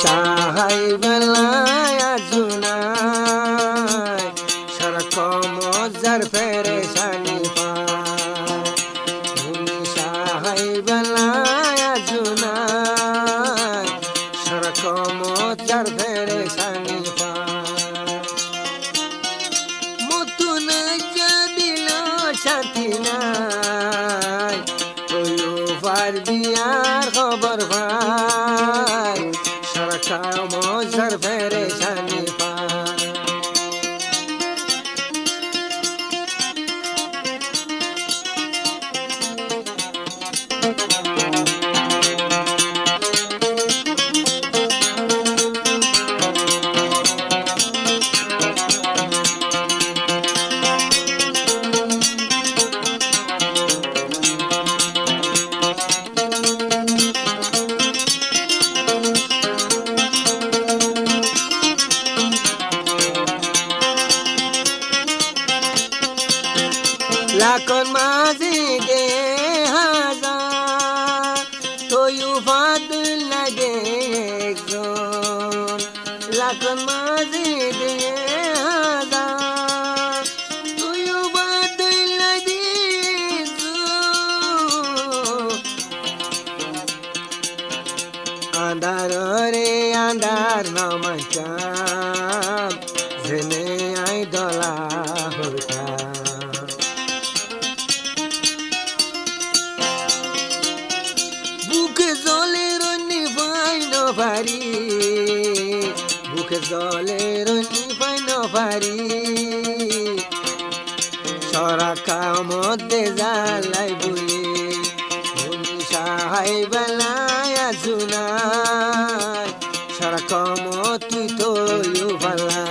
সাহাই বেলায় জুনাই সারাক্ষণ মজার পেরেশানি পায় সাহাই বেলায় জুনাই সারাক্ষণ মজার পেরেশানি পায় মতুন দিল সাথী নাই তুইও পারবি আর খবর ভাই সারাক্ষণ মজার পেরেশানি পায় লাখন মাঝি দে হাজার তয়ু ফাদুল লাগে একজন লাখন মাঝি দে হাজার তয়ু ফাদুল লাগে আন্ধার রে আন্ধার নমস্কার জেনে আই দলা হতা বুকে জলের নিভাইন পারি বুকে জলের নিভাইন পারি সরাকা মধ্যে জ্বালাই বলে সাহাই বেলায় জুনাই সারাকা তুই তো ভালা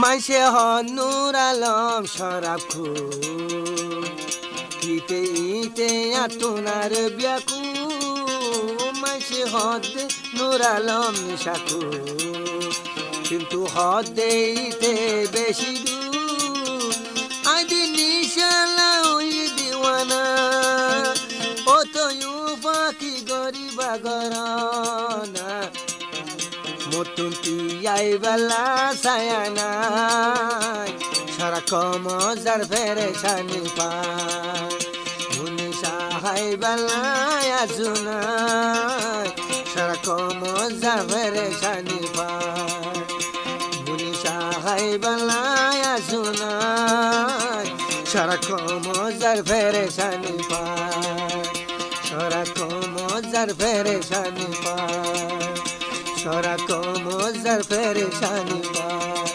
মাইসে হনুর আলম সরাফু কিতে ইতে আতুনার ব্যাকু মাইসে হদ নূর আলম নিশাকু কিন্তু হদে ইতে বেশি দূর আদি নিশালা ওই দিওয়ানা ও তো ইউ পাখি গরিবা গরানা মতুন তুই বেলা সায়ানাই সারাক্ষণ মজার পেরেশানি পায় মুনি সাহাই বেলায় জুনাই সারাক্ষণ মজার পেরেশানি পায় মুনি সাহাই বেলায় জুনাই সারাক্ষণ মজার পেরেশানি পায় সারাক্ষণ মজার পেরেশানি পায় সারাক্ষণ মজার পেরেশানি পায়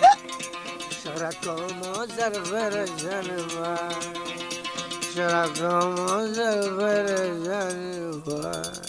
সারাক্ষণ মজার পেরেশানি পায় সারাক্ষণ মজার পেরেশানি পায়